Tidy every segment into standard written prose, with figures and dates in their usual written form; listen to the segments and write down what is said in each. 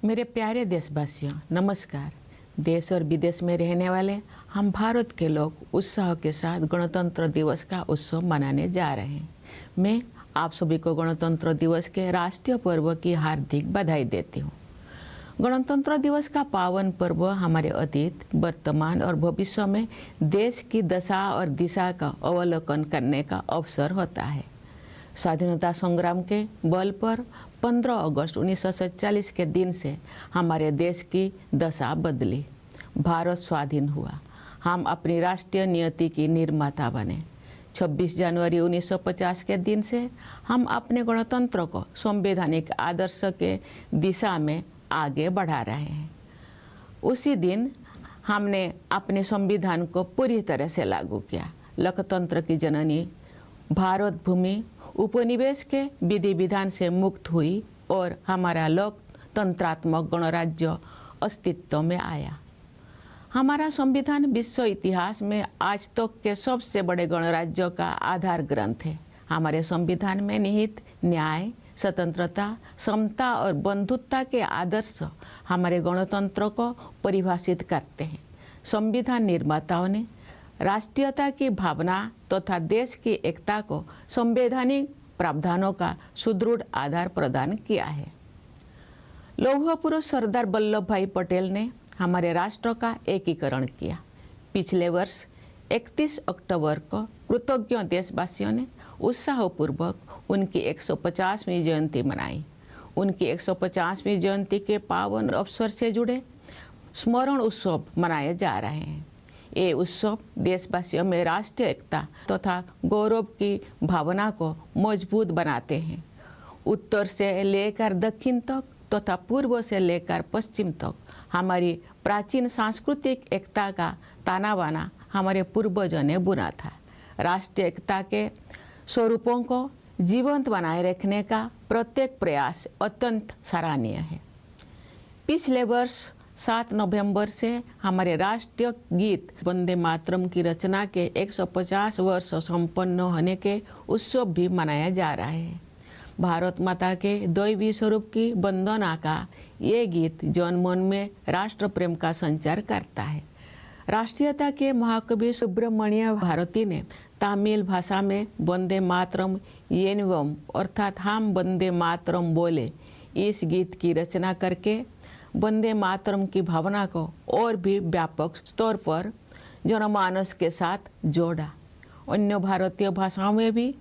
मेरे प्यारे देशवासियों, नमस्कार। देश और विदेश में रहने वाले हम भारत के लोग उत्साह के साथ गणतंत्र दिवस का उत्सव मनाने जा रहे हैं। मैं आप सभी को गणतंत्र दिवस के राष्ट्रीय पर्व की हार्दिक बधाई देती हूँ। गणतंत्र दिवस का पावन पर्व हमारे अतीत, वर्तमान और भविष्य में देश की दशा और दिशा का अवलोकन करने का अवसर होता है। स्वाधीनता संग्राम के बल पर 15 अगस्त 1947 के दिन से हमारे देश की दशा बदली। भारत स्वाधीन हुआ। हम अपनी राष्ट्रीय नियति की निर्माता बने। 26 जनवरी 1950 के दिन से हम अपने गणतंत्र को संवैधानिक आदर्श के दिशा में आगे बढ़ा रहे हैं। उसी दिन हमने अपने संविधान को पूरी तरह से लागू किया। लोकतंत्र की जननी भारत भूमि उपनिवेश के विधि विधान से मुक्त हुई और हमारा लोकतंत्रात्मक गणराज्य अस्तित्व में आया। हमारा संविधान विश्व इतिहास में आज तक के सबसे बड़े गणराज्यों का आधार ग्रंथ है। हमारे संविधान में निहित न्याय, स्वतंत्रता, समता और बंधुत्व के आदर्श हमारे गणतंत्र को परिभाषित करते हैं। संविधान निर्माताओं ने राष्ट्रीयता की भावना तथा देश की एकता को संवैधानिक प्रावधानों का सुदृढ़ आधार प्रदान किया है। लौह पुरुष सरदार वल्लभ भाई पटेल ने हमारे राष्ट्र का एकीकरण किया। पिछले वर्ष 31 अक्टूबर को कृतज्ञ देशवासियों ने उत्साहपूर्वक उनकी 150वीं जयंती मनाई। उनकी 150वीं जयंती के पावन अवसर से जुड़े स्मरण उत्सव मनाए जा रहे हैं। ये उत्सव देशवासियों में राष्ट्रीय एकता तथा गौरव की भावना को मजबूत बनाते हैं। उत्तर से लेकर दक्षिण तक तथा पूर्व से लेकर पश्चिम तक हमारी प्राचीन सांस्कृतिक एकता का ताना बाना हमारे पूर्वजों ने बुना था। राष्ट्रीय एकता के स्वरूपों को जीवंत बनाए रखने का प्रत्येक प्रयास अत्यंत सराहनीय है। पिछले वर्ष 7 नवंबर से हमारे राष्ट्रीय गीत वंदे मातरम की रचना के 150 वर्ष संपन्न होने के उत्सव भी मनाया जा रहा है। भारत माता के दैवी स्वरूप की वंदना का ये गीत जनमन में राष्ट्र प्रेम का संचार करता है। राष्ट्रीयता के महाकवि सुब्रमण्य भारती ने तमिल भाषा में वंदे मातरम येनवम अर्थात हम वंदे मातरम बोले इस गीत की रचना करके वंदे मातरम की भावना को और भी व्यापक स्तर पर जनमानस के साथ जोड़ा। अन्य भारतीय भाषाओं में भी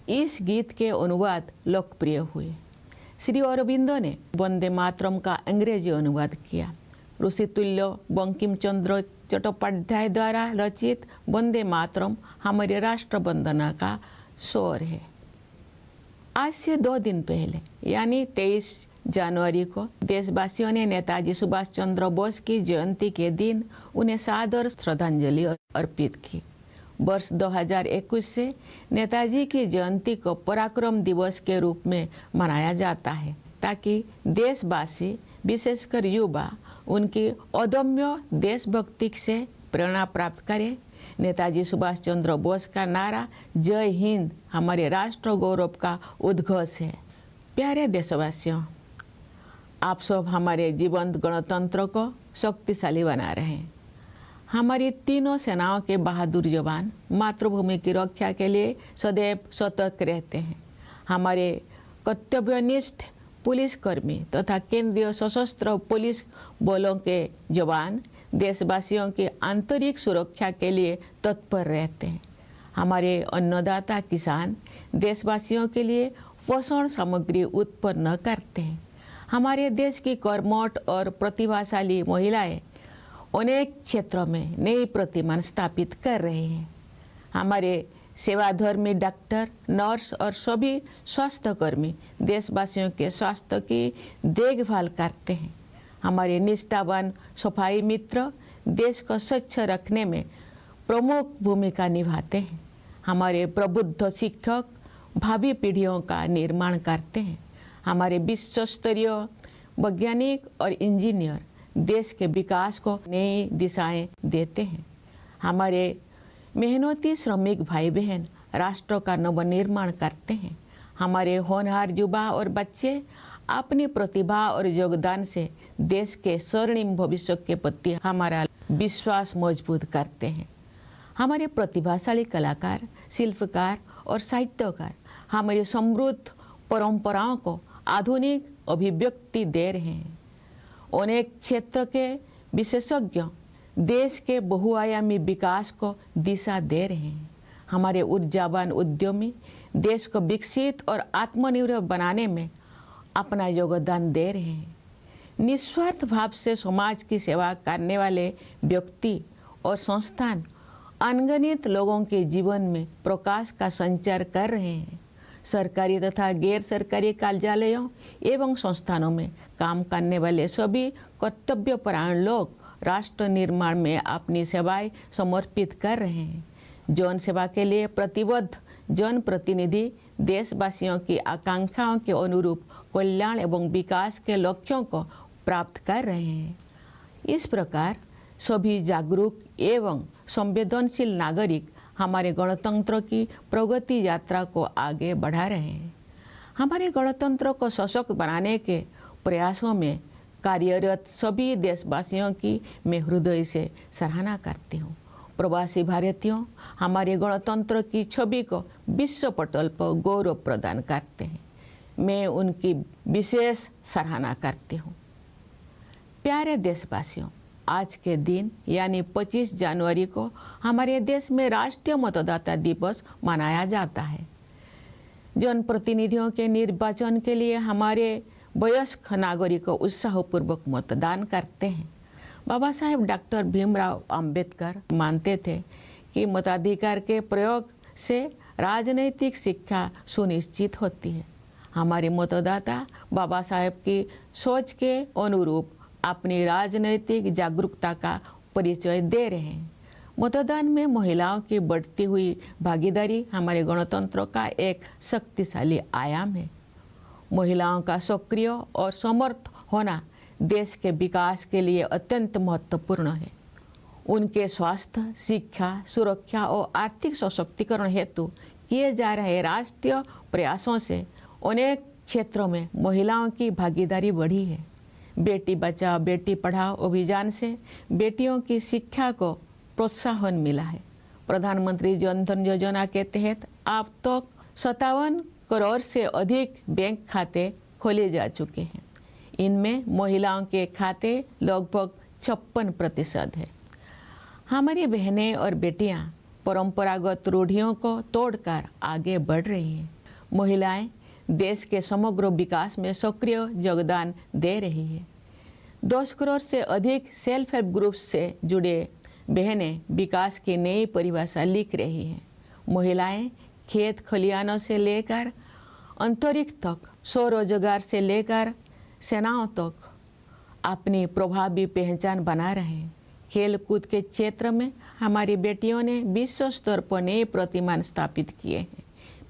इस गीत के अनुवाद लोकप्रिय हुए। श्री अरविंदो ने वंदे मातरम का अंग्रेजी अनुवाद किया। ऋषितुल्य बंकिम चंद्र चट्टोपाध्याय द्वारा रचित वंदे मातरम हमारे राष्ट्र वंदना का स्वर है। आज से 2 दिन पहले यानी 23 जनवरी को देशवासियों ने नेताजी सुभाष चंद्र बोस की जयंती के दिन उन्हें सादर श्रद्धांजलि अर्पित की। वर्ष 2021 से नेताजी की जयंती को पराक्रम दिवस के रूप में मनाया जाता है ताकि देशवासी विशेषकर युवा उनकी अदम्य देशभक्ति से प्रेरणा प्राप्त करें। नेताजी सुभाष चंद्र बोस का नारा जय हिंद हमारे राष्ट्र गौरव का उद्घोष है। प्यारे देशवासियों, आप सब हमारे जीवंत गणतंत्र को शक्तिशाली बना रहे हैं। हमारी तीनों सेनाओं के बहादुर जवान मातृभूमि की रक्षा के लिए सदैव सतर्क रहते हैं। हमारे कर्तव्यनिष्ठ पुलिसकर्मी तथा केंद्रीय सशस्त्र पुलिस बलों के जवान देशवासियों की आंतरिक सुरक्षा के लिए तत्पर रहते हैं। हमारे अन्नदाता किसान देशवासियों के लिए पोषण सामग्री उत्पन्न करते हैं। हमारे देश की कर्मठ और प्रतिभाशाली महिलाएं अनेक क्षेत्रों में नई प्रतिमान स्थापित कर रहे हैं। हमारे सेवाधर्मी डॉक्टर, नर्स और सभी स्वास्थ्यकर्मी देशवासियों के स्वास्थ्य की देखभाल करते हैं। हमारे निष्ठावान सफाई मित्र देश को स्वच्छ रखने में प्रमुख भूमिका निभाते हैं। हमारे प्रबुद्ध शिक्षक भावी पीढ़ियों का निर्माण करते हैं। हमारे विश्व स्तरीय वैज्ञानिक और इंजीनियर देश के विकास को नई दिशाएं देते हैं। हमारे मेहनती श्रमिक भाई बहन राष्ट्र का नवनिर्माण करते हैं। हमारे होनहार युवा और बच्चे अपनी प्रतिभा और योगदान से देश के स्वर्णिम भविष्य के प्रति हमारा विश्वास मजबूत करते हैं। हमारे प्रतिभाशाली कलाकार, शिल्पकार और साहित्यकार हमारी समृद्ध परंपराओं को आधुनिक अभिव्यक्ति दे रहे हैं। अनेक क्षेत्र के विशेषज्ञ देश के बहुआयामी विकास को दिशा दे रहे हैं। हमारे ऊर्जावान उद्यमी देश को विकसित और आत्मनिर्भर बनाने में अपना योगदान दे रहे हैं। निस्वार्थ भाव से समाज की सेवा करने वाले व्यक्ति और संस्थान अनगिनत लोगों के जीवन में प्रकाश का संचार कर रहे हैं। सरकारी तथा गैर सरकारी कार्यालयों एवं संस्थानों में काम करने वाले सभी कर्तव्यपरायण लोग राष्ट्र निर्माण में अपनी सेवाएं समर्पित कर रहे हैं। जन सेवा के लिए प्रतिबद्ध जनप्रतिनिधि देशवासियों की आकांक्षाओं के अनुरूप कल्याण एवं विकास के लक्ष्यों को प्राप्त कर रहे हैं। इस प्रकार सभी जागरूक एवं संवेदनशील नागरिक हमारे गणतंत्र की प्रगति यात्रा को आगे बढ़ा रहे हैं। हमारे गणतंत्र को सशक्त बनाने के प्रयासों में कार्यरत सभी देशवासियों की मैं हृदय से सराहना करती हूँ। प्रवासी भारतीयों हमारे गणतंत्र की छवि को विश्व पटल पर गौरव प्रदान करते हैं। मैं उनकी विशेष सराहना करती हूँ। प्यारे देशवासियों, आज के दिन यानी 25 जनवरी को हमारे देश में राष्ट्रीय मतदाता दिवस मनाया जाता है। जनप्रतिनिधियों के निर्वाचन के लिए हमारे वयस्क नागरिक उत्साहपूर्वक मतदान करते हैं। बाबा साहेब डॉक्टर भीमराव अंबेडकर मानते थे कि मताधिकार के प्रयोग से राजनैतिक शिक्षा सुनिश्चित होती है। हमारे मतदाता बाबा साहेब की सोच के अनुरूप अपनी राजनैतिक जागरूकता का परिचय दे रहे हैं। मतदान में महिलाओं की बढ़ती हुई भागीदारी हमारे गणतंत्र का एक शक्तिशाली आयाम है। महिलाओं का सक्रिय और समर्थ होना देश के विकास के लिए अत्यंत महत्वपूर्ण है। उनके स्वास्थ्य, शिक्षा, सुरक्षा और आर्थिक सशक्तिकरण हेतु किए जा रहे राष्ट्रीय प्रयासों से अनेक क्षेत्रों में महिलाओं की भागीदारी बढ़ी है। बेटी बचाओ बेटी पढ़ाओ अभियान से बेटियों की शिक्षा को प्रोत्साहन मिला है। प्रधानमंत्री जन धन योजना के तहत अब तक 57 करोड़ से अधिक बैंक खाते खोले जा चुके हैं। इनमें महिलाओं के खाते लगभग 56% है। हमारी बहनें और बेटियां परंपरागत रूढ़ियों को तोड़कर आगे बढ़ रही हैं। महिलाएं देश के समग्र विकास में सक्रिय योगदान दे रही है। 10 करोड़ से अधिक सेल्फ हेल्प ग्रुप से जुड़े बहनें विकास की नई परिभाषा लिख रही हैं। महिलाएं खेत खलिहानों से लेकर अंतरिक्ष तक, स्वरोजगार से लेकर सेनाओं तक अपनी प्रभावी पहचान बना रहे हैं। खेल कूद के क्षेत्र में हमारी बेटियों ने विश्व स्तर पर नए प्रतिमान स्थापित किए हैं।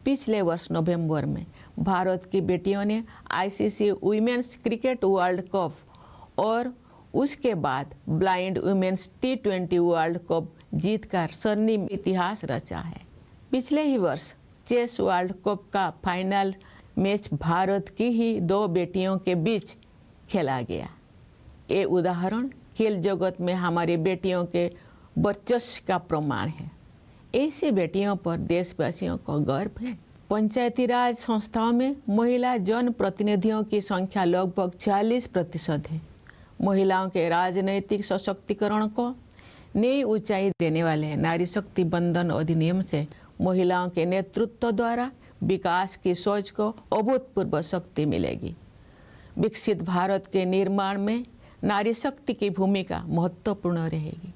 पिछले वर्ष नवंबर में भारत की बेटियों ने ICC women's cricket world cup और उसके बाद blind women's T20 world cup जीतकर स्वर्णिम इतिहास रचा है। पिछले ही वर्ष चेस वर्ल्ड कप का फाइनल मैच भारत की ही 2 बेटियों के बीच खेला गया। ये उदाहरण खेल जगत में हमारी बेटियों के वर्चस्व का प्रमाण है। ऐसी बेटियों पर देशवासियों को गर्व है। पंचायती राज संस्थाओं में महिला जन प्रतिनिधियों की संख्या लगभग 40% है। महिलाओं के राजनैतिक सशक्तिकरण को नई ऊंचाई देने वाले नारी शक्ति बंधन अधिनियम से महिलाओं के नेतृत्व द्वारा विकास की सोच को अभूतपूर्व शक्ति मिलेगी। विकसित भारत के निर्माण में नारी शक्ति की भूमिका महत्वपूर्ण रहेगी।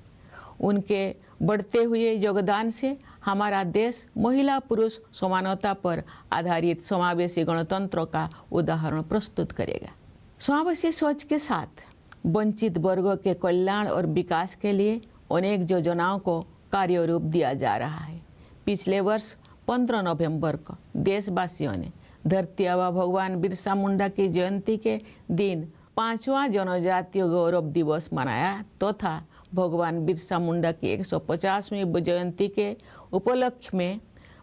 उनके बढ़ते हुए योगदान से हमारा देश महिला पुरुष समानता पर आधारित समावेशी गणतंत्र का उदाहरण प्रस्तुत करेगा। समावेशी सोच के साथ वंचित वर्गों के कल्याण और विकास के लिए अनेक योजनाओं को कार्य रूप दिया जा रहा है। पिछले वर्ष 15 नवंबर को देशवासियों ने धरती आबा भगवान बिरसा मुंडा की जयंती के दिन 5वां जनजातीय गौरव दिवस मनाया तथा भगवान बिरसा मुंडा की 150वीं जयंती के उपलक्ष्य में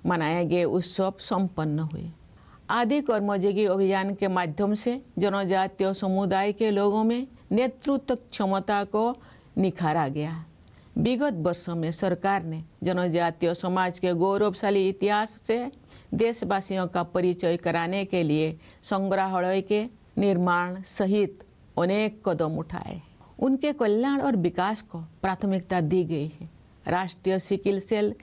मनाए गए उत्सव संपन्न हुए। आदि कर्मयोगी अभियान के माध्यम से जनजातीय समुदाय के लोगों में नेतृत्व क्षमता को निखारा गया। विगत वर्षों में सरकार ने जनजातीय समाज के गौरवशाली इतिहास से देशवासियों का परिचय कराने के लिए संग्रहालय के निर्माण सहित अनेक कदम उठाए। उनके कल्याण और विकास को प्राथमिकता दी गई है। राष्ट्रीय सिकल सेल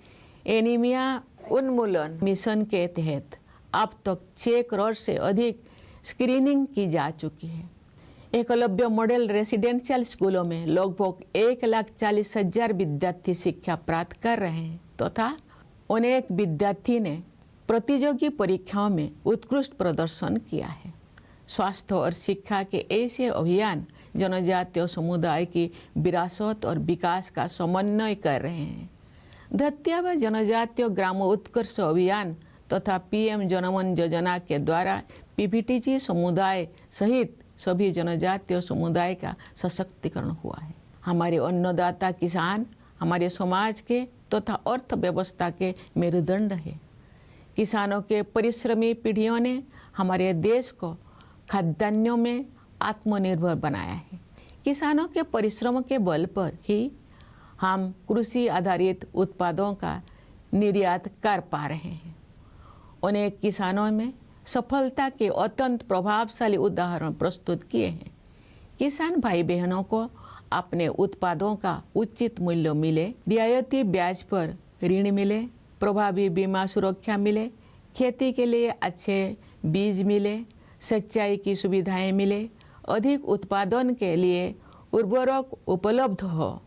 एनीमिया उन्मूलन मिशन के तहत अब तक 6 करोड़ से अधिक स्क्रीनिंग की जा चुकी है। एकलव्य मॉडल रेसिडेंशियल स्कूलों में लगभग 1,40,000 विद्यार्थी शिक्षा प्राप्त कर रहे हैं तथा अनेक विद्यार्थी ने प्रतियोगी परीक्षाओं में उत्कृष्ट प्रदर्शन किया है। स्वास्थ्य और शिक्षा के ऐसे अभियान जनजातीय समुदाय की विरासत और विकास का समन्वय कर रहे हैं। धत्या व जनजातीय ग्राम उत्कर्ष अभियान तथा पीएम जनमन योजना के द्वारा पीपीटीजी समुदाय सहित सभी जनजातीय समुदाय का सशक्तिकरण हुआ है। हमारे अन्नदाता किसान हमारे समाज के तथा अर्थव्यवस्था के मेरुदंड है। किसानों के परिश्रमी पीढ़ियों ने हमारे देश को खाद्यान्नों में आत्मनिर्भर बनाया है। किसानों के परिश्रम के बल पर ही हम कृषि आधारित उत्पादों का निर्यात कर पा रहे हैं। अनेक किसानों में सफलता के अत्यंत प्रभावशाली उदाहरण प्रस्तुत किए हैं। किसान भाई बहनों को अपने उत्पादों का उचित मूल्य मिले, रियायती ब्याज पर ऋण मिले, प्रभावी बीमा सुरक्षा मिले, खेती के लिए अच्छे बीज मिले, सिंचाई की सुविधाएं मिले, अधिक उत्पादन के लिए उर्वरक उपलब्ध हो,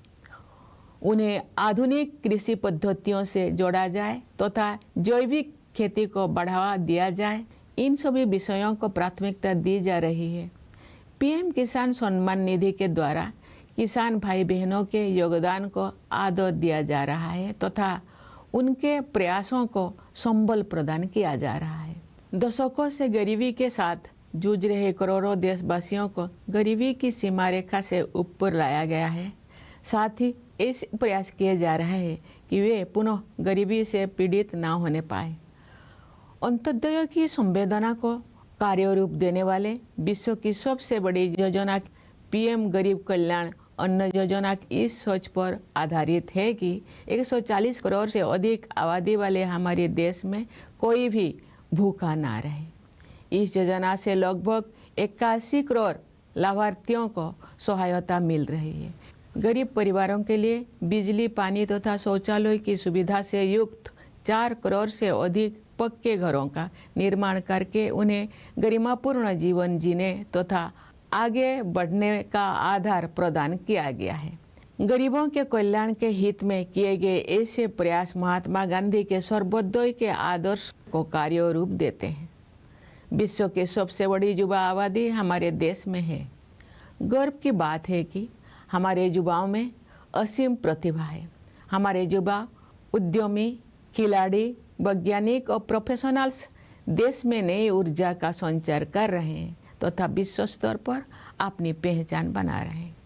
उन्हें आधुनिक कृषि पद्धतियों से जोड़ा जाए तथा जैविक खेती को बढ़ावा दिया जाए। इन सभी विषयों को प्राथमिकता दी जा रही है। पीएम किसान सम्मान निधि के द्वारा किसान भाई बहनों के योगदान को आदर दिया जा रहा है तथा उनके प्रयासों को संबल प्रदान किया जा रहा है। दशकों से गरीबी के साथ जूझ रहे करोड़ों देशवासियों को गरीबी की सीमा रेखा से ऊपर लाया गया है। साथ ही ऐसे प्रयास किए जा रहे हैं कि वे पुनः गरीबी से पीड़ित ना होने पाए। अंत्योदय की संवेदना को कार्य रूप देने वाले विश्व की सबसे बड़ी योजना पीएम गरीब कल्याण अन्न योजना इस सोच पर आधारित है कि 140 करोड़ से अधिक आबादी वाले हमारे देश में कोई भी भूखा ना रहे। इस योजना से लगभग 81 करोड़ लाभार्थियों को सहायता मिल रही है। गरीब परिवारों के लिए बिजली, पानी तथा शौचालय की सुविधा से युक्त 4 करोड़ से अधिक पक्के घरों का निर्माण करके उन्हें गरिमापूर्ण जीवन जीने तथा आगे बढ़ने का आधार प्रदान किया गया है। गरीबों के कल्याण के हित में किए गए ऐसे प्रयास महात्मा गांधी के सर्वोदय के आदर्श को कार्य रूप देते हैं। विश्व की सबसे बड़ी युवा आबादी हमारे देश में है। गर्व की बात है कि हमारे युवाओं में असीम प्रतिभा है। हमारे युवा उद्यमी, खिलाड़ी, वैज्ञानिक और प्रोफेशनल्स देश में नई ऊर्जा का संचार कर रहे हैं तथा विश्व स्तर पर अपनी पहचान बना रहे हैं।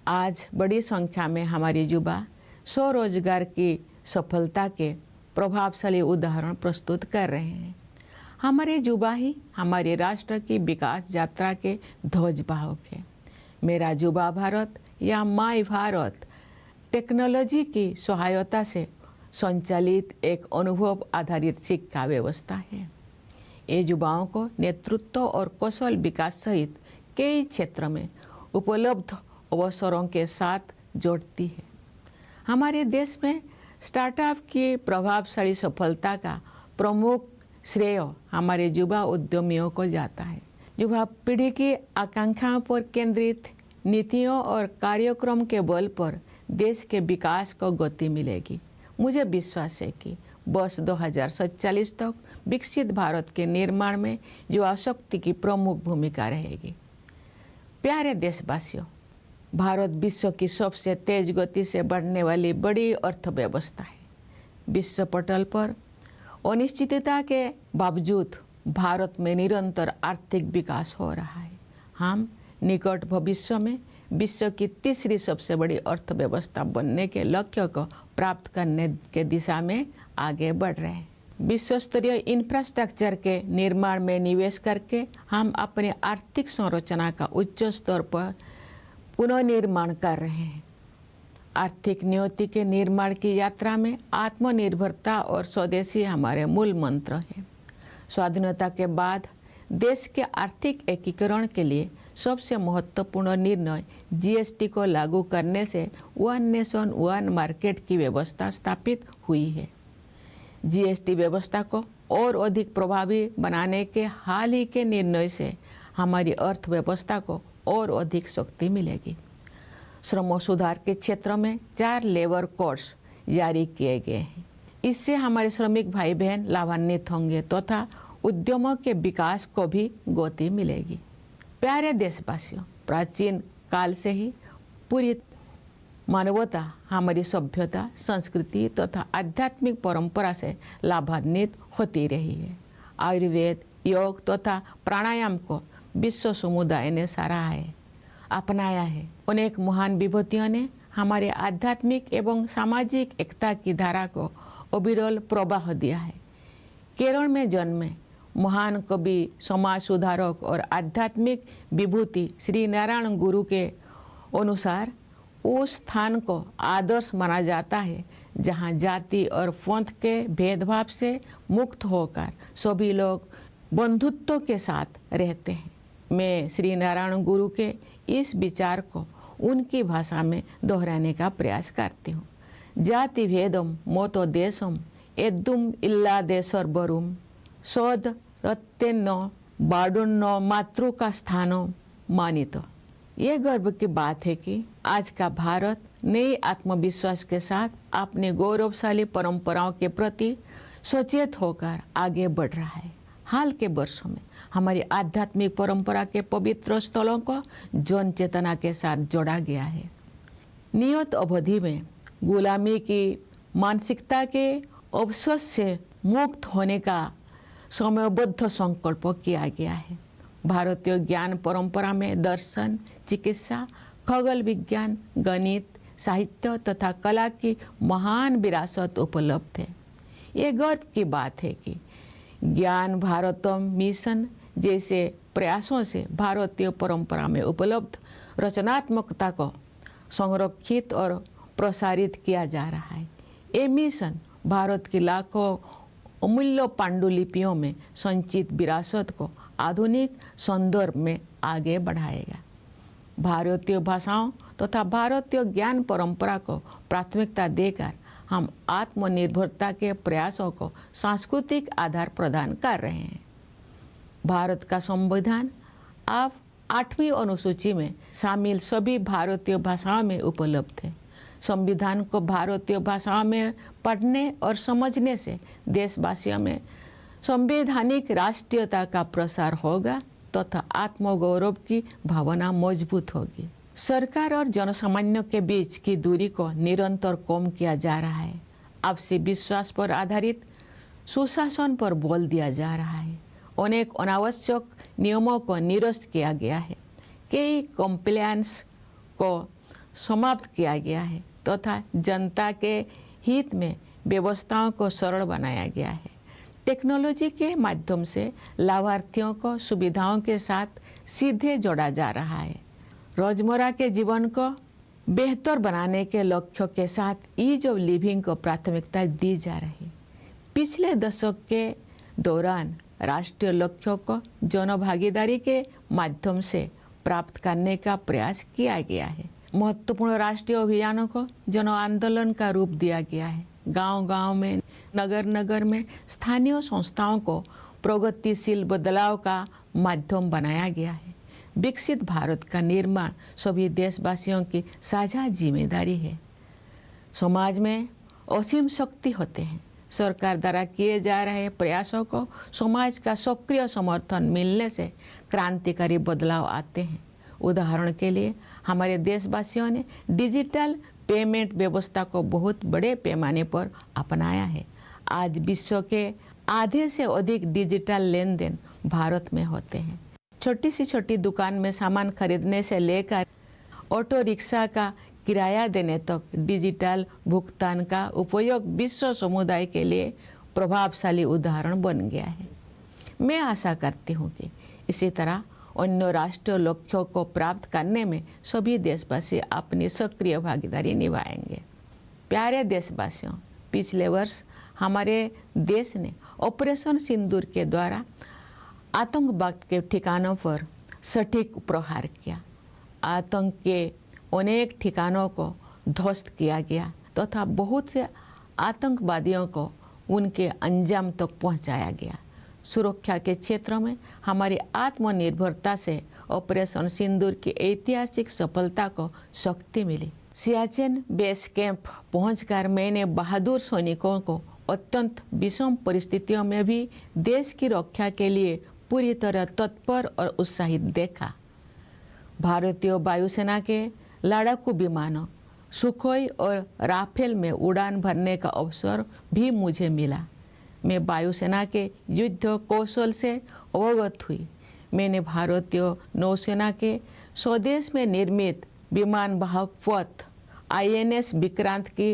आज बड़ी संख्या में हमारे युवा स्वरोजगार की सफलता के प्रभावशाली उदाहरण प्रस्तुत कर रहे हैं। हमारे युवा ही हमारे राष्ट्र की विकास यात्रा के ध्वजवाहक है। मेरा युवा भारत या माई भारत टेक्नोलॉजी की सहायता से संचालित एक अनुभव आधारित शिक्षा व्यवस्था है। ये युवाओं को नेतृत्व और कौशल विकास सहित कई क्षेत्र में उपलब्ध अवसरों के साथ जोड़ती है। हमारे देश में स्टार्टअप की प्रभावशाली सफलता का प्रमुख श्रेय हमारे युवा उद्यमियों को जाता है। युवा पीढ़ी की आकांक्षाओं पर केंद्रित नीतियों और कार्यक्रम के बल पर देश के विकास को गति मिलेगी। मुझे विश्वास है कि वर्ष 2047 तक विकसित भारत के निर्माण में युवा शक्ति की प्रमुख भूमिका रहेगी। प्यारे देशवासियों, भारत विश्व की सबसे तेज गति से बढ़ने वाली बड़ी अर्थव्यवस्था है। विश्व पटल पर अनिश्चितता के बावजूद भारत में निरंतर आर्थिक विकास हो रहा है। हम निकट भविष्य में विश्व की तीसरी सबसे बड़ी अर्थव्यवस्था बनने के लक्ष्य को प्राप्त करने के दिशा में आगे बढ़ रहे हैं। विश्व स्तरीय इंफ्रास्ट्रक्चर के निर्माण में निवेश करके हम अपने आर्थिक संरचना का उच्च स्तर पर पुनर्निर्माण कर रहे हैं। आर्थिक नियति के निर्माण की यात्रा में आत्मनिर्भरता और स्वदेशी हमारे मूल मंत्र हैं। स्वाधीनता के बाद देश के आर्थिक एकीकरण के लिए सबसे महत्वपूर्ण निर्णय जीएसटी को लागू करने से वन नेशन वन मार्केट की व्यवस्था स्थापित हुई है। जीएसटी व्यवस्था को और अधिक प्रभावी बनाने के हाल ही के निर्णय से हमारी अर्थव्यवस्था को और अधिक शक्ति मिलेगी। श्रम सुधार के क्षेत्र में 4 लेबर कोड्स जारी किए गए हैं। इससे हमारे श्रमिक भाई बहन लाभान्वित होंगे तथा उद्यमों के विकास को भी गति मिलेगी। प्यारे देशवासियों, प्राचीन काल से ही पूरी मानवता हमारी सभ्यता, संस्कृति तथा आध्यात्मिक परंपरा से लाभान्वित होती रही है। आयुर्वेद, योग तथा प्राणायाम को विश्व समुदाय ने सराहा है, अपनाया है। अनेक महान विभूतियों ने हमारे आध्यात्मिक एवं सामाजिक एकता की धारा को अविरल प्रवाह दिया है। केरल में जन्मे महान कवि, समाज सुधारक और आध्यात्मिक विभूति श्री नारायण गुरु के अनुसार उस स्थान को आदर्श माना जाता है जहां जाति और पंथ के भेदभाव से मुक्त होकर सभी लोग बंधुत्व के साथ रहते हैं। मैं श्री नारायण गुरु के इस विचार को उनकी भाषा में दोहराने का प्रयास करती हूँ। जाति भेदम मोतो देशम एदुम इल्ला देशर्वरुम सौद रत्तेन्न बाडुन्न मातृ का स्थानो मानित। ये गर्व की बात है कि आज का भारत नए आत्मविश्वास के साथ अपने गौरवशाली परंपराओं के प्रति सचेत होकर आगे बढ़ रहा है। हाल के वर्षों में हमारी आध्यात्मिक परंपरा के पवित्र स्थलों को जन चेतना के साथ जोड़ा गया है। नियत अवधि में गुलामी की मानसिकता के अवशोष से मुक्त होने का समयबद्ध संकल्प किया गया है। भारतीय ज्ञान परंपरा में दर्शन, चिकित्सा, खगोल विज्ञान, गणित, साहित्य तथा कला की महान विरासत उपलब्ध है। ये गर्व की बात है कि ज्ञान भारतम मिशन जैसे प्रयासों से भारतीय परंपरा में उपलब्ध रचनात्मकता को संरक्षित और प्रसारित किया जा रहा है। ये मिशन भारत की लाखों अमूल्य पांडुलिपियों में संचित विरासत को आधुनिक संदर्भ में आगे बढ़ाएगा। भारतीय भाषाओं तथा भारतीय ज्ञान परंपरा को प्राथमिकता देकर हम आत्मनिर्भरता के प्रयासों को सांस्कृतिक आधार प्रदान कर रहे हैं। भारत का संविधान अब 8वीं अनुसूची में शामिल सभी भारतीय भाषाओं में उपलब्ध है। संविधान को भारतीय भाषाओं में पढ़ने और समझने से देशवासियों में संवैधानिक राष्ट्रीयता का प्रसार होगा तथा आत्मगौरव की भावना मजबूत होगी। सरकार और जनसामान्य के बीच की दूरी को निरंतर कम किया जा रहा है। आपसी विश्वास पर आधारित सुशासन पर बल दिया जा रहा है। अनेक अनावश्यक नियमों को निरस्त किया गया है। कई कंप्लायंस को समाप्त किया गया है तथा जनता के हित में व्यवस्थाओं को सरल बनाया गया है। टेक्नोलॉजी के माध्यम से लाभार्थियों को सुविधाओं के साथ सीधे जोड़ा जा रहा है। रोजमर्रा के जीवन को बेहतर बनाने के लक्ष्यों के साथ ईज ऑफ लिविंग को प्राथमिकता दी जा रही। पिछले दशक के दौरान राष्ट्रीय लक्ष्यों को जनभागीदारी के माध्यम से प्राप्त करने का प्रयास किया गया है। महत्वपूर्ण राष्ट्रीय अभियानों को जन आंदोलन का रूप दिया गया है। गांव-गांव में, नगर-नगर में स्थानीय संस्थाओं को प्रगतिशील बदलाव का माध्यम बनाया गया है। विकसित भारत का निर्माण सभी देशवासियों की साझा जिम्मेदारी है। समाज में असीम शक्ति होते हैं। सरकार द्वारा किए जा रहे प्रयासों को समाज का सक्रिय समर्थन मिलने से क्रांतिकारी बदलाव आते हैं। उदाहरण के लिए हमारे देशवासियों ने डिजिटल पेमेंट व्यवस्था को बहुत बड़े पैमाने पर अपनाया है। आज विश्व के आधे से अधिक डिजिटल लेन देन भारत में होते हैं। छोटी से छोटी दुकान में सामान खरीदने से लेकर ऑटो रिक्शा का किराया देने तक डिजिटल भुगतान का उपयोग विश्व समुदाय के लिए प्रभावशाली उदाहरण बन गया है। मैं आशा करती हूँ कि इसी तरह अन्य राष्ट्रीय लक्ष्यों को प्राप्त करने में सभी देशवासी अपनी सक्रिय भागीदारी निभाएंगे। प्यारे देशवासियों, पिछले वर्ष हमारे देश ने ऑपरेशन सिंदूर के द्वारा आतंकवाद के ठिकानों पर सटीक प्रहार किया। आतंक के अनेक ठिकानों को ध्वस्त किया गया तथा बहुत से आतंकवादियों को उनके अंजाम तक पहुंचाया गया। सुरक्षा के क्षेत्र में हमारी आत्मनिर्भरता से ऑपरेशन सिंदूर की ऐतिहासिक सफलता को शक्ति मिली। सियाचिन बेस कैंप पहुंचकर मैंने बहादुर सैनिकों को अत्यंत विषम परिस्थितियों में भी देश की रक्षा के लिए पूरी तरह तत्पर और उत्साहित देखा। भारतीय वायुसेना के लड़ाकू विमानों सुखोई और राफेल में उड़ान भरने का अवसर भी मुझे मिला। मैं वायुसेना के युद्ध कौशल से अवगत हुई। मैंने भारतीय नौसेना के स्वदेश में निर्मित विमान वाहक पथ INS विक्रांत की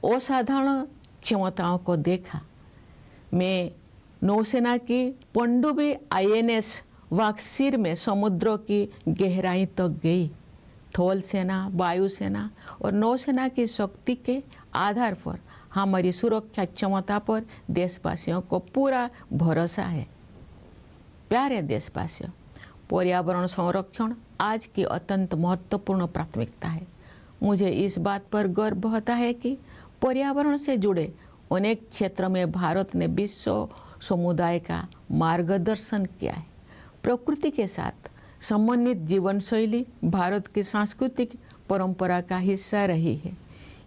असाधारण क्षमताओं को देखा। मैं नौसेना की पनडुब्बी INS वाक्सीर में समुद्रों की गहराई तक गई। थल सेना, वायुसेना और नौसेना की शक्ति के आधार पर हमारी सुरक्षा क्षमता पर देशवासियों को पूरा भरोसा है। प्यारे देशवासियों, पर्यावरण संरक्षण आज की अत्यंत महत्वपूर्ण प्राथमिकता है। मुझे इस बात पर गर्व होता है कि पर्यावरण से जुड़े अनेक क्षेत्रों में भारत ने विश्व समुदाय का मार्गदर्शन किया है। प्रकृति के साथ समन्वित जीवन शैली भारत की सांस्कृतिक परंपरा का हिस्सा रही है।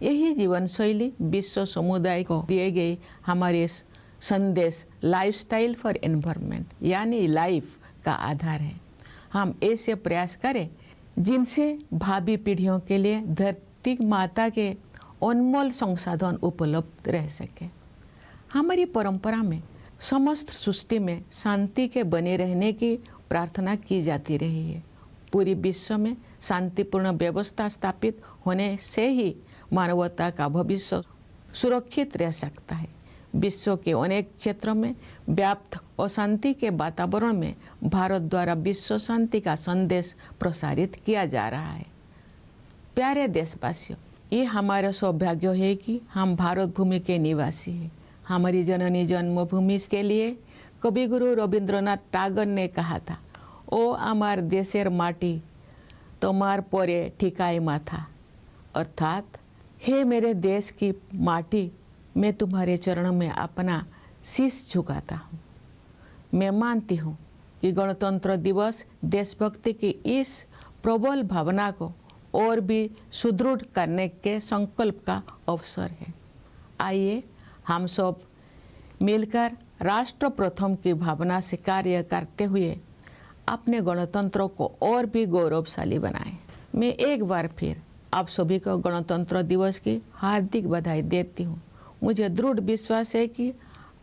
यही जीवन शैली विश्व समुदाय को दिए गए हमारे संदेश लाइफस्टाइल फॉर एनवायरनमेंट यानी लाइफ का आधार है। हम ऐसे प्रयास करें जिनसे भावी पीढ़ियों के लिए धरती माता के अनमोल संसाधन उपलब्ध रह सके। हमारी परंपरा में समस्त सृष्टि में शांति के बने रहने की प्रार्थना की जाती रही है। पूरी विश्व में शांतिपूर्ण व्यवस्था स्थापित होने से ही मानवता का भविष्य सुरक्षित रह सकता है। विश्व के अनेक क्षेत्रों में व्याप्त अशांति के वातावरण में भारत द्वारा विश्व शांति का संदेश प्रसारित किया जा रहा है। प्यारे देशवासियों, ये हमारा सौभाग्य है कि हम भारत भूमि के निवासी हैं। हमारी जननी जन्मभूमि के लिए कविगुरु रविंद्रनाथ टैगोर ने कहा था, ओ आमार देशेर माटी तोमार परे ठिकाई माथा, अर्थात हे मेरे देश की माटी, मैं तुम्हारे चरणों में अपना शीश झुकाता हूँ। मैं मानती हूँ कि गणतंत्र दिवस देशभक्ति की इस प्रबल भावना को और भी सुदृढ़ करने के संकल्प का अवसर है। आइए हम सब मिलकर राष्ट्र प्रथम की भावना से कार्य करते हुए अपने गणतंत्र को और भी गौरवशाली बनाएं। मैं एक बार फिर आप सभी को गणतंत्र दिवस की हार्दिक बधाई देती हूँ। मुझे दृढ़ विश्वास है कि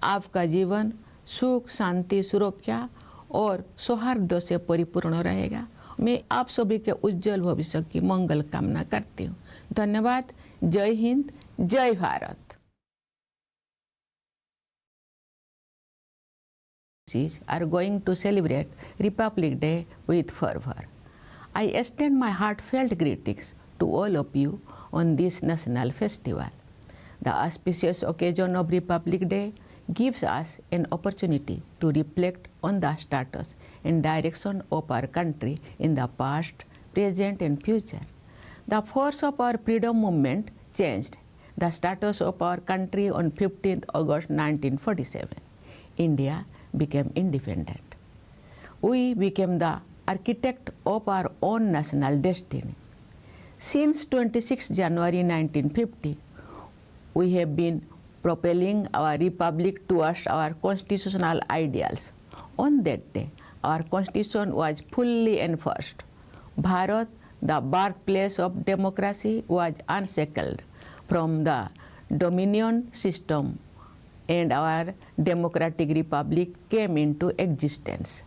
आपका जीवन सुख, शांति, सुरक्षा और सौहार्द से परिपूर्ण रहेगा। मैं आप सभी के उज्जवल भविष्य की मंगल कामना करती हूँ। धन्यवाद। जय हिंद, जय Bharat. Are going to celebrate Republic Day with fervor. I extend my heartfelt greetings to all of you on this national festival. The auspicious occasion of Republic Day gives us an opportunity to reflect on the status and direction of our country in the past, present and future. The force of our freedom movement changed the status of our country on 15th August 1947. India became independent. We became the architect of our own national destiny. Since 26 January 1950, we have been propelling our republic towards our constitutional ideals. On that day, our constitution was fully enforced. Bharat, the birthplace of democracy, was unshackled from the dominion system, and our democratic republic came into existence.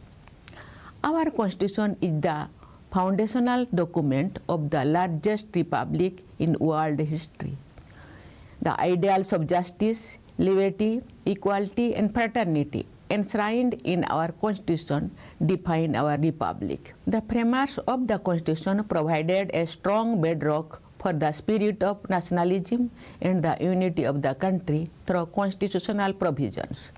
Our constitution is the foundational document of the largest republic in world history. The ideals of justice, liberty, equality, and fraternity enshrined in our Constitution define our republic. The framers of the Constitution provided a strong bedrock for the spirit of nationalism and the unity of the country through constitutional provisions.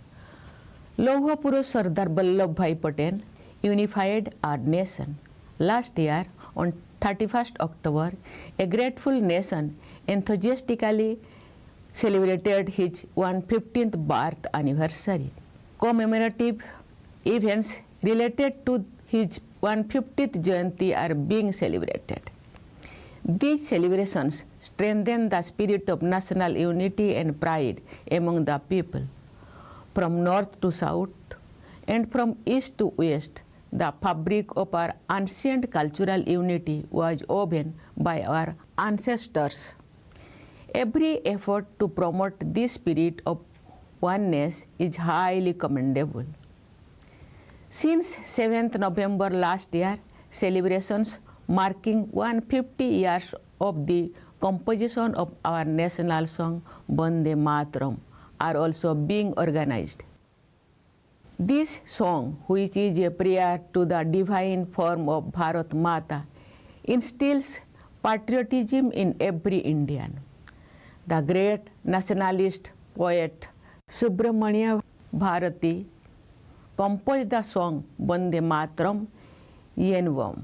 Lauh Purush Sardar Vallabhbhai Patel unified our nation. Last year, on 31st October, a grateful nation enthusiastically celebrated his 115th birth anniversary. Commemorative events related to his 150th Jayanti are being celebrated. These celebrations strengthen the spirit of national unity and pride among the people. From north to south and from east to west, the fabric of our ancient cultural unity was woven by our ancestors. Every effort to promote this spirit of oneness is highly commendable. Since 7th November last year, celebrations marking 150 years of the composition of our national song Vande Mataram are also being organized. This song, which is a prayer to the divine form of Bharat Mata, instills patriotism in every Indian. The great nationalist poet Subramanya Bharati composed the song Vande Mataram Yenvam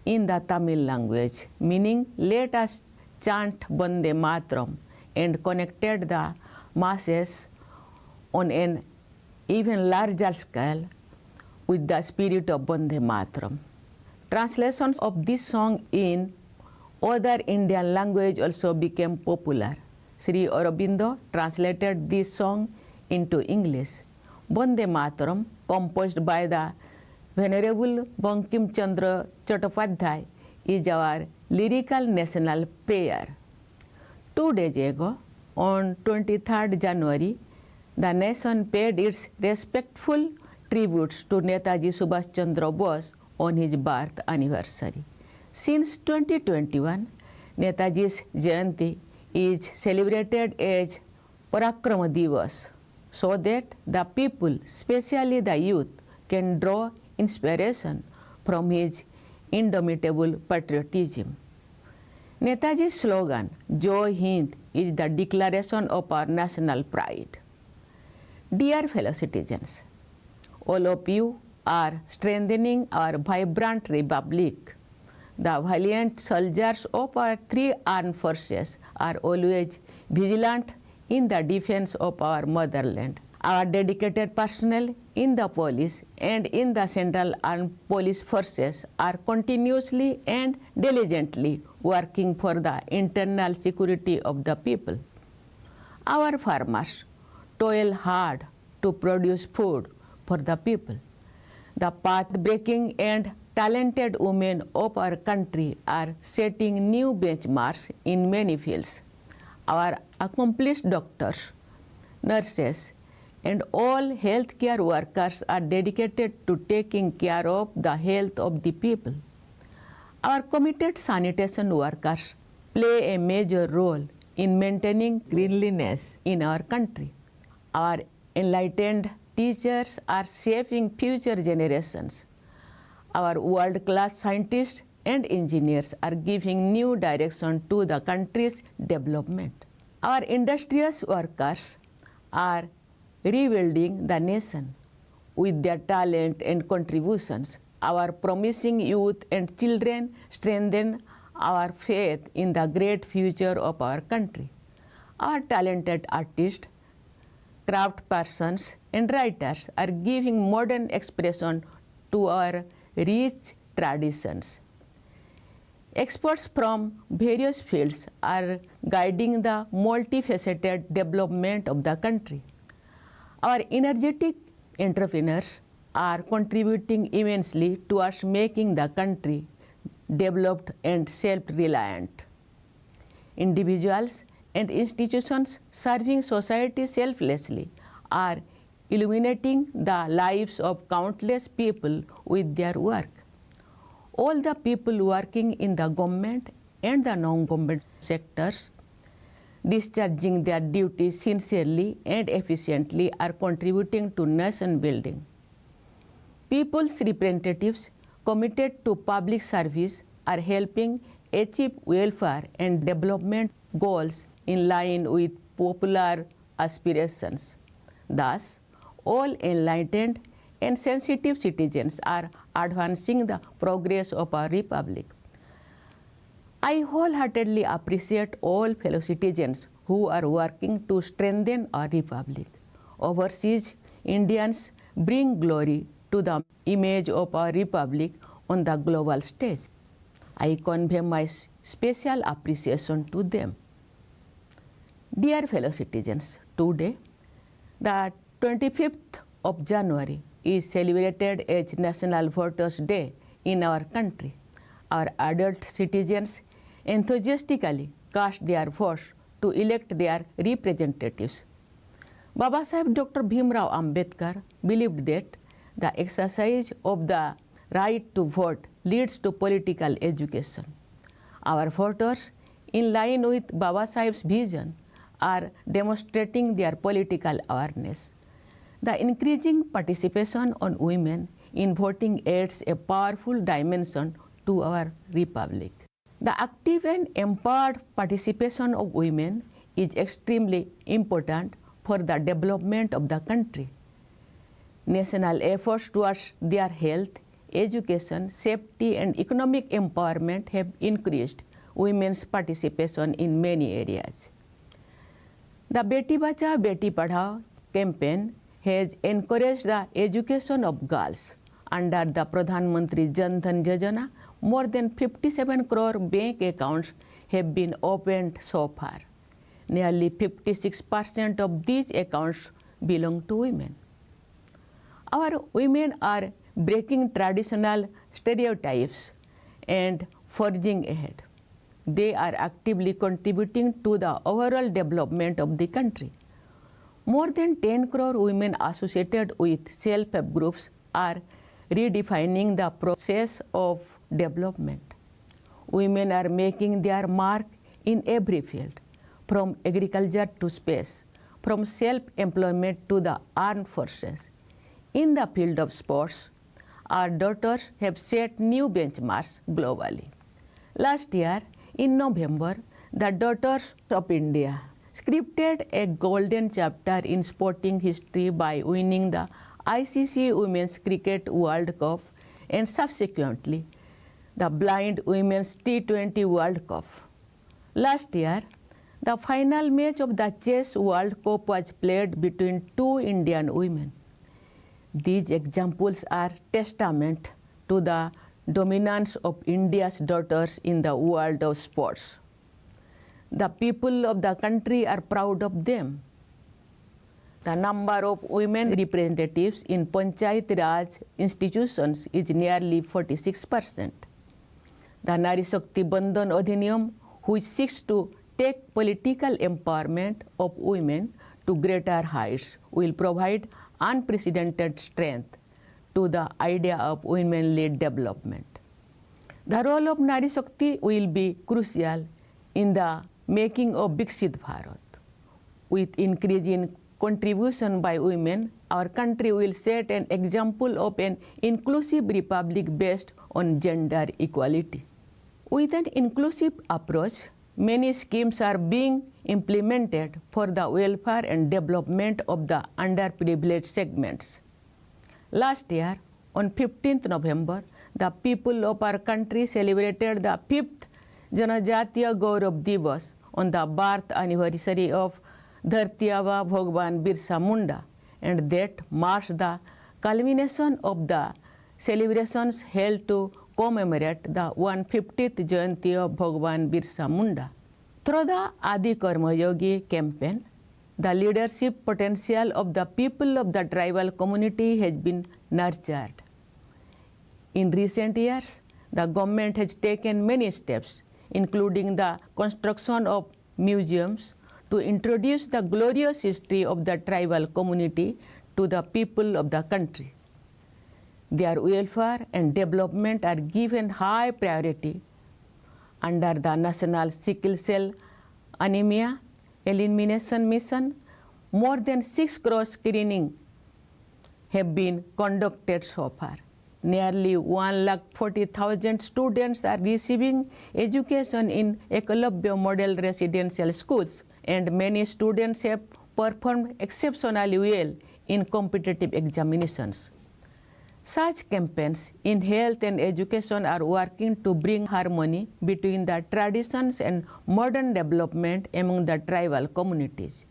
in the Tamil language, meaning let us chant Vande Mataram, and connected the masses on an even larger scale with the spirit of Vande Mataram. Translations of this song in other Indian language also became popular. Sri Aurobindo translated this song into English. Vande Mataram, composed by the Venerable Bankim Chandra Chattopadhyay, is our lyrical national prayer. 2 days ago, on 23rd January, the nation paid its respectful tributes to Netaji Subhash Chandra Bose on his birth anniversary. Since 2021, Netaji's Jayanti is celebrated as Parakrama Divas, so that the people, especially the youth, can draw inspiration from his indomitable patriotism. Netaji's slogan, Jai Hind, is the declaration of our national pride. Dear fellow citizens, all of you are strengthening our vibrant republic. The valiant soldiers of our 3 armed forces are always vigilant in the defense of our motherland. Our dedicated personnel in the police and in the Central Armed Police Forces are continuously and diligently working for the internal security of the people. Our farmers toil hard to produce food for the people. The path-breaking and talented women of our country are setting new benchmarks in many fields. Our accomplished doctors, nurses, and all healthcare workers are dedicated to taking care of the health of the people. Our committed sanitation workers play a major role in maintaining cleanliness in our country. Our enlightened teachers are shaping future generations. Our world-class scientists and engineers are giving new direction to the country's development. Our industrious workers are rebuilding the nation with their talent and contributions. Our promising youth and children strengthen our faith in the great future of our country. Our talented artists, craftspersons, and writers are giving modern expression to our rich traditions. Experts from various fields are guiding the multifaceted development of the country. Our energetic entrepreneurs are contributing immensely towards making the country developed and self-reliant. Individuals and institutions serving society selflessly are illuminating the lives of countless people with their work. All the people working in the government and the non-government sectors discharging their duties sincerely and efficiently are contributing to nation building. People's representatives committed to public service are helping achieve welfare and development goals in line with popular aspirations. Thus, all enlightened and sensitive citizens are advancing the progress of our republic. I wholeheartedly appreciate all fellow citizens who are working to strengthen our republic. Overseas Indians bring glory to the image of our republic on the global stage. I convey my special appreciation to them. Dear fellow citizens, today, the 25th of January is celebrated as National Voters' Day in our country. Our adult citizens enthusiastically cast their votes to elect their representatives. Babasaheb Dr. Bhimrao Ambedkar believed that the exercise of the right to vote leads to political education. Our voters, in line with Babasaheb's vision, are demonstrating their political awareness. The increasing participation on women in voting adds a powerful dimension to our republic. The active and empowered participation of women is extremely important for the development of the country. National efforts towards their health, education, safety, and economic empowerment have increased women's participation in many areas. The Beti Bachao Beti Padhao campaign has encouraged the education of girls. Under the Pradhan Mantri Jan Dhan Yojana, more than 57 crore bank accounts have been opened so far. Nearly 56% of these accounts belong to women. Our women are breaking traditional stereotypes and forging ahead. They are actively contributing to the overall development of the country. More than 10 crore women associated with self-help groups are redefining the process of development. Women are making their mark in every field, from agriculture to space, from self-employment to the armed forces. In the field of sports, our daughters have set new benchmarks globally. Last year, in November, the Daughters of India scripted a golden chapter in sporting history by winning the ICC Women's Cricket World Cup and subsequently the Blind Women's T20 World Cup. Last year, the final match of the Chess World Cup was played between two Indian women. These examples are testament to the dominance of India's daughters in the world of sports. The people of the country are proud of them. The number of women representatives in Panchayat Raj institutions is nearly 46%. The Nari Shakti Bandhan Adhiniyam, which seeks to take political empowerment of women to greater heights, will provide unprecedented strength to the idea of women-led development. The role of Nari Shakti will be crucial in the making of Viksit Bharat. With increasing contribution by women, our country will set an example of an inclusive republic based on gender equality. With an inclusive approach, many schemes are being implemented for the welfare and development of the underprivileged segments. Last year, on 15th November, the people of our country celebrated the 5th Janajatiya Gaurav Divas on the birth anniversary of Dharti Aba Bhagwan Birsa Munda, and that marks the culmination of the celebrations held to commemorate the 150th Jayanti of Bhagwan Birsa Munda. Through the Adi Karma Yogi campaign, the leadership potential of the people of the tribal community has been nurtured. In recent years, the government has taken many steps, including the construction of museums, to introduce the glorious history of the tribal community to the people of the country. Their welfare and development are given high priority. Under the National Sickle Cell Anemia elimination mission, more than 6 crore screening have been conducted so far. Nearly 140,000 students are receiving education in Eklavya Model Residential Schools, and many students have performed exceptionally well in competitive examinations. Such campaigns in health and education are working to bring harmony between the traditions and modern development among the tribal communities.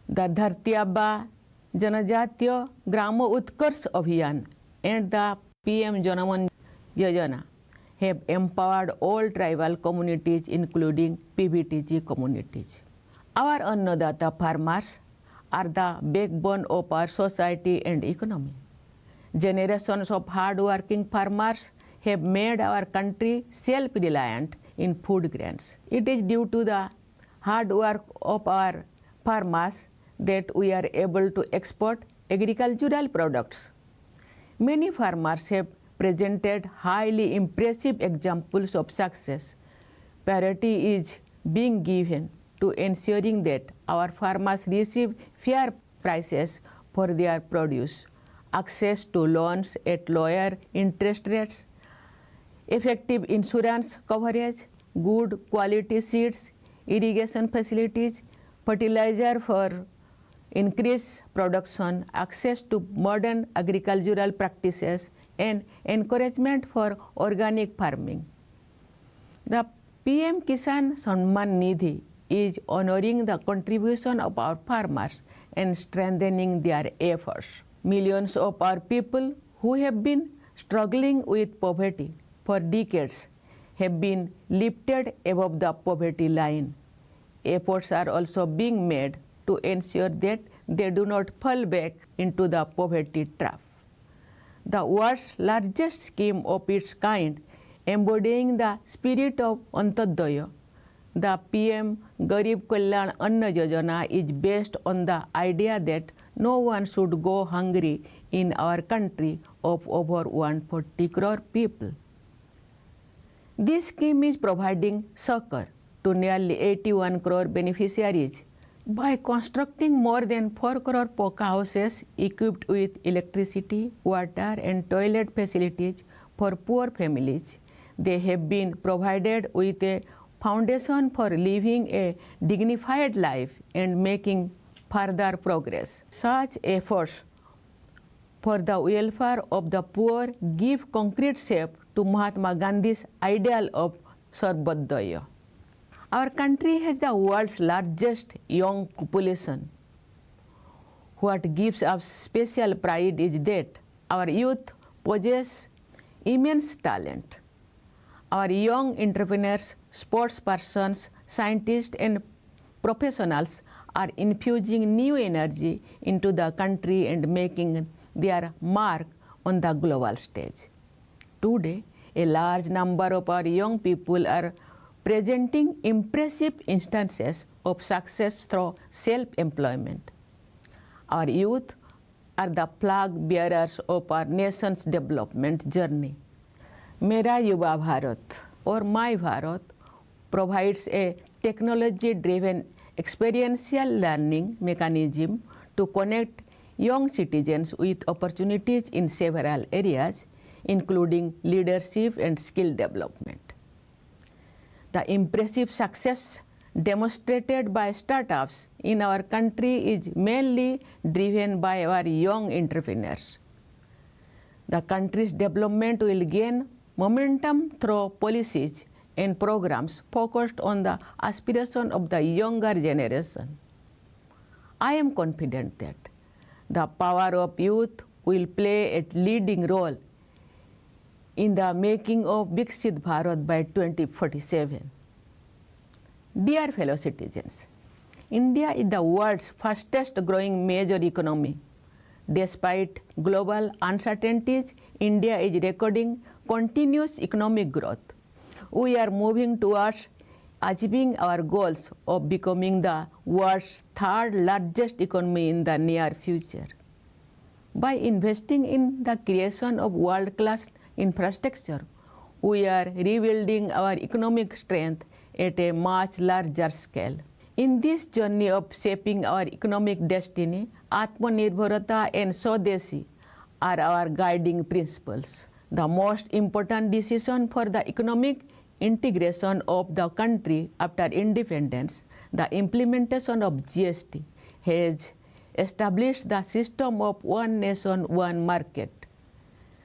The Dharti Aaba Janajatiya Grama Utkarsh Abhiyan and the PM Janaman Yojana have empowered all tribal communities, including PBTG communities. Our Annadata farmers are the backbone of our society and economy. Generations of hard-working farmers have made our country self-reliant in food grains. It is due to the hard work of our farmers that we are able to export agricultural products. Many farmers have presented highly impressive examples of success. Priority is being given to ensuring that our farmers receive fair prices for their produce, access to loans at lower interest rates, effective insurance coverage, good quality seeds, irrigation facilities, fertilizer for increased production, access to modern agricultural practices, and encouragement for organic farming. The PM Kisan Samman Nidhi is honoring the contribution of our farmers and strengthening their efforts. Millions of our people who have been struggling with poverty for decades have been lifted above the poverty line. Efforts are also being made to ensure that they do not fall back into the poverty trap. The world's largest scheme of its kind, embodying the spirit of Antyodaya, the PM Garib Kalyan Anna Yojana is based on the idea that no one should go hungry in our country of over 140 crore people. This scheme is providing succor to nearly 81 crore beneficiaries by constructing more than 4 crore Poka houses equipped with electricity, water, and toilet facilities for poor families. They have been provided with a foundation for living a dignified life and making further progress. Such efforts for the welfare of the poor give concrete shape to Mahatma Gandhi's ideal of Sarvodaya. Our country has the world's largest young population. What gives us special pride is that our youth possess immense talent. Our young entrepreneurs, sports persons, scientists, and professionals are infusing new energy into the country and making their mark on the global stage. Today, a large number of our young people are presenting impressive instances of success through self-employment. Our youth are the flag bearers of our nation's development journey. Mera Yuva Bharat or My Bharat provides a technology-driven experiential learning mechanism to connect young citizens with opportunities in several areas, including leadership and skill development. The impressive success demonstrated by startups in our country is mainly driven by our young entrepreneurs. The country's development will gain momentum through policies and programs focused on the aspiration of the younger generation. I am confident that the power of youth will play a leading role in the making of Viksit Bharat by 2047. Dear fellow citizens, India is the world's fastest growing major economy. Despite global uncertainties, India is recording continuous economic growth. We are moving towards achieving our goals of becoming the world's third largest economy in the near future. By investing in the creation of world-class infrastructure, we are rebuilding our economic strength at a much larger scale. In this journey of shaping our economic destiny, Atmanirbharata and Swadeshi are our guiding principles. The most important decision for the economic integration of the country after independence, the implementation of GST, has established the system of one nation, one market.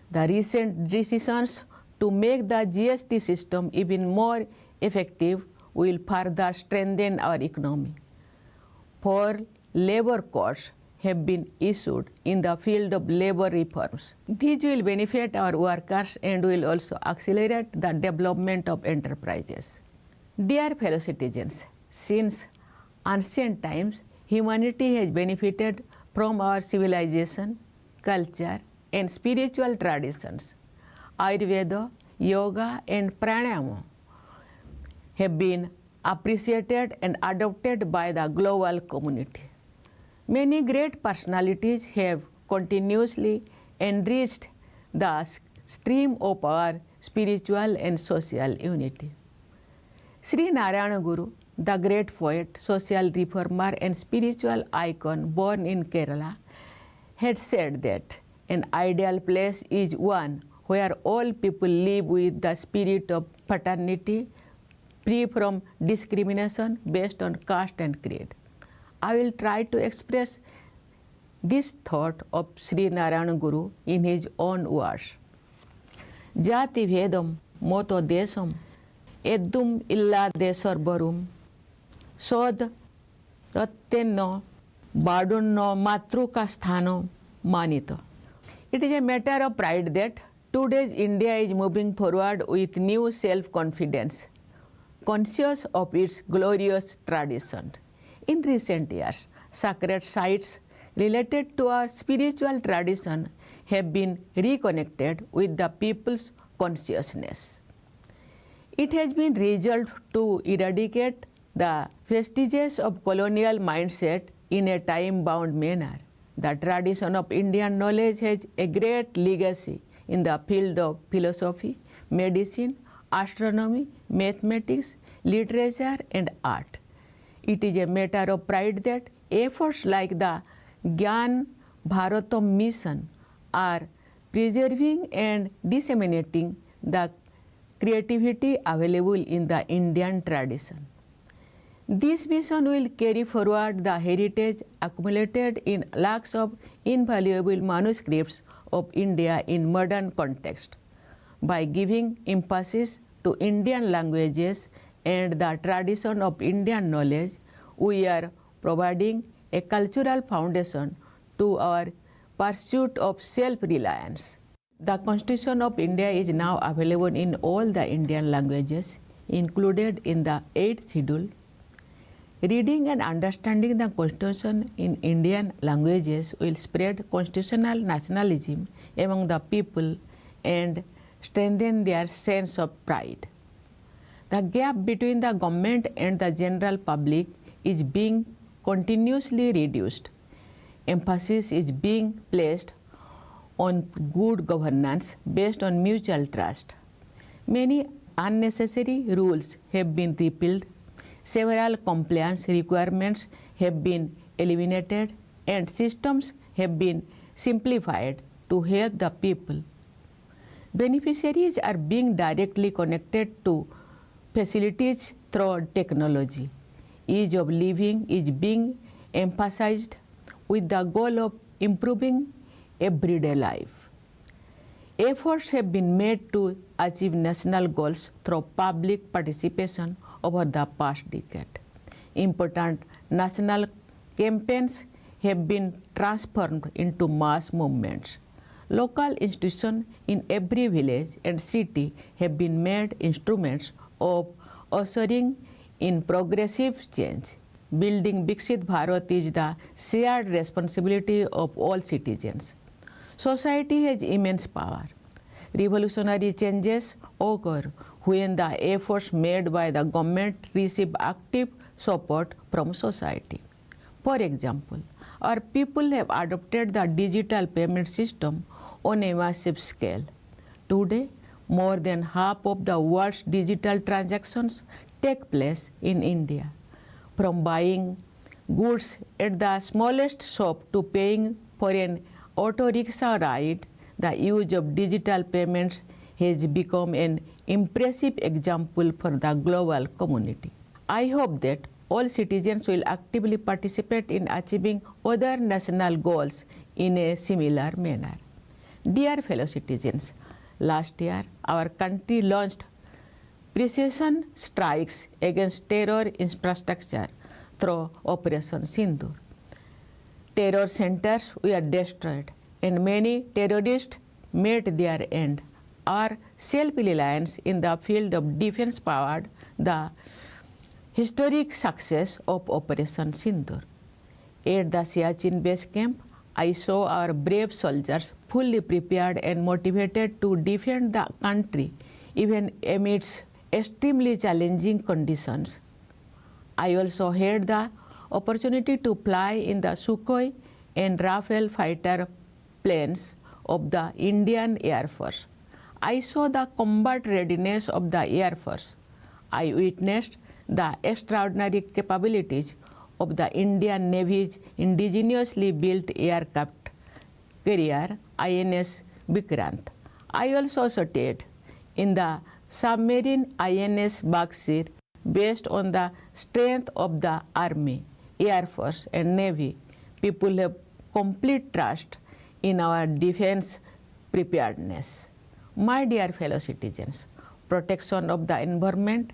The recent decisions to make the GST system even more effective will further strengthen our economy. 4 labor codes have been issued in the field of labor reforms. These will benefit our workers and will also accelerate the development of enterprises. Dear fellow citizens, since ancient times, humanity has benefited from our civilization, culture, and spiritual traditions. Ayurveda, yoga, and pranayama have been appreciated and adopted by the global community. Many great personalities have continuously enriched the stream of our spiritual and social unity. Sri Narayana Guru, the great poet, social reformer, and spiritual icon born in Kerala, had said that an ideal place is one where all people live with the spirit of fraternity, free from discrimination based on caste and creed. I will try to express this thought of Sri Narayana Guru in his own words. Jati Vedam moto desam eddum illa desarbarum sod rattenno badunno matruka sthano manito. It is a matter of pride that today's India is moving forward with new self-confidence, conscious of its glorious tradition. In recent years, sacred sites related to our spiritual tradition have been reconnected with the people's consciousness. It has been resolved to eradicate the vestiges of colonial mindset in a time-bound manner. The tradition of Indian knowledge has a great legacy in the field of philosophy, medicine, astronomy, mathematics, literature, and art. It is a matter of pride that efforts like the Gyan Bharatam mission are preserving and disseminating the creativity available in the Indian tradition. This mission will carry forward the heritage accumulated in lakhs of invaluable manuscripts of India in modern context. By giving emphasis to Indian languages and the tradition of Indian knowledge, we are providing a cultural foundation to our pursuit of self-reliance. The Constitution of India is now available in all the Indian languages, included in the 8th schedule. Reading and understanding the Constitution in Indian languages will spread constitutional nationalism among the people and strengthen their sense of pride. The gap between the government and the general public is being continuously reduced. Emphasis is being placed on good governance based on mutual trust. Many unnecessary rules have been repealed, several compliance requirements have been eliminated, and systems have been simplified to help the people. Beneficiaries are being directly connected to facilities through technology. Ease of living is being emphasized with the goal of improving everyday life. Efforts have been made to achieve national goals through public participation over the past decade. Important national campaigns have been transformed into mass movements. Local institutions in every village and city have been made instruments of ushering in progressive change. Building Viksit Bharat is the shared responsibility of all citizens. Society has immense power. Revolutionary changes occur when the efforts made by the government receive active support from society. For example, our people have adopted the digital payment system on a massive scale. Today, more than half of the world's digital transactions take place in India. from buying goods at the smallest shop to paying for an auto rickshaw ride, the use of digital payments has become an impressive example for the global community. I hope that all citizens will actively participate in achieving other national goals in a similar manner. Dear fellow citizens, last year our country launched precision strikes against terror infrastructure through Operation Sindoor. Terror centers were destroyed and many terrorists met their end. Our self-reliance in the field of defense powered the historic success of Operation Sindoor. At the Siachen base camp, I saw our brave soldiers fully prepared and motivated to defend the country even amidst extremely challenging conditions. I also had the opportunity to fly in the Sukhoi and Rafale fighter planes of the Indian Air Force. I saw the combat readiness of the Air Force. I witnessed the extraordinary capabilities of the Indian Navy's indigenously built aircraft carrier INS Vikrant. I also studied in the submarine INS Bagsir based on the strength of the Army, Air Force and Navy. People have complete trust in our defense preparedness. My dear fellow citizens, protection of the environment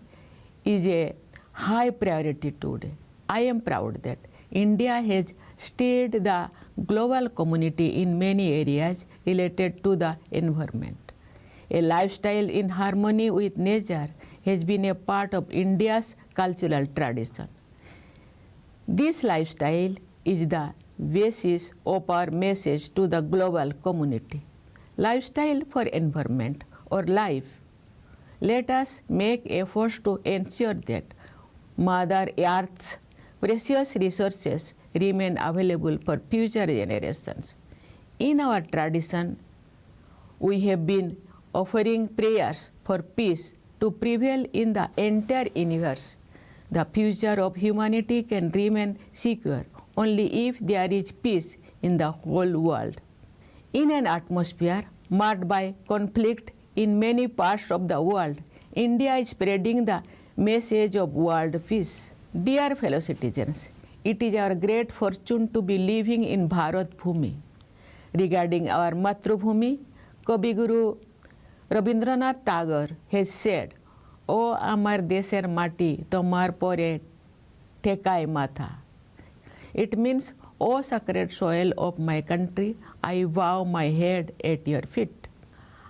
is a high priority today. I am proud that India has steered the global community in many areas related to the environment. A lifestyle in harmony with nature has been a part of India's cultural tradition. This lifestyle is the basis of our message to the global community. Lifestyle for environment or life. Let us make efforts to ensure that Mother Earth's precious resources remain available for future generations. In our tradition, we have been offering prayers for peace to prevail in the entire universe. The future of humanity can remain secure only if there is peace in the whole world. In an atmosphere marked by conflict in many parts of the world, India is spreading the message of world peace. Dear fellow citizens, it is our great fortune to be living in Bharat Bhumi. Regarding our Matrubhumi, Kavi Guru Rabindranath Tagore has said, "O amar desher mati, tomar pore thekai matha." It means, "O sacred soil of my country, I bow my head at your feet."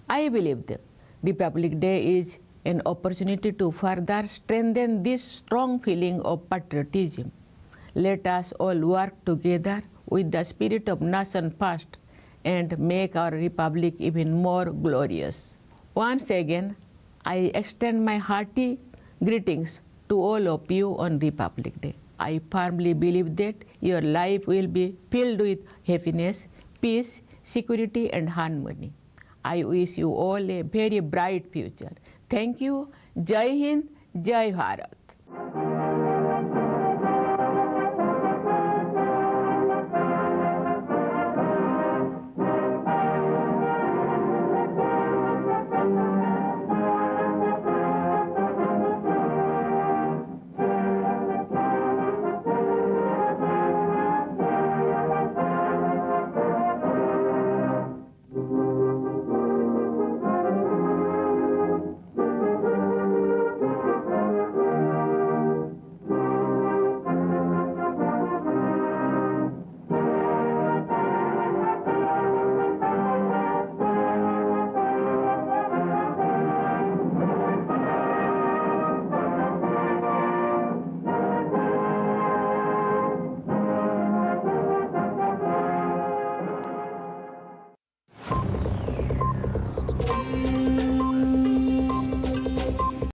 I believe that Republic Day is an opportunity to further strengthen this strong feeling of patriotism. Let us all work together with the spirit of nation first and make our republic even more glorious. Once again, I extend my hearty greetings to all of you on Republic Day. I firmly believe that your life will be filled with happiness, peace, security and harmony. I wish you all a very bright future. Thank you. Jai Hind, Jai Bharat.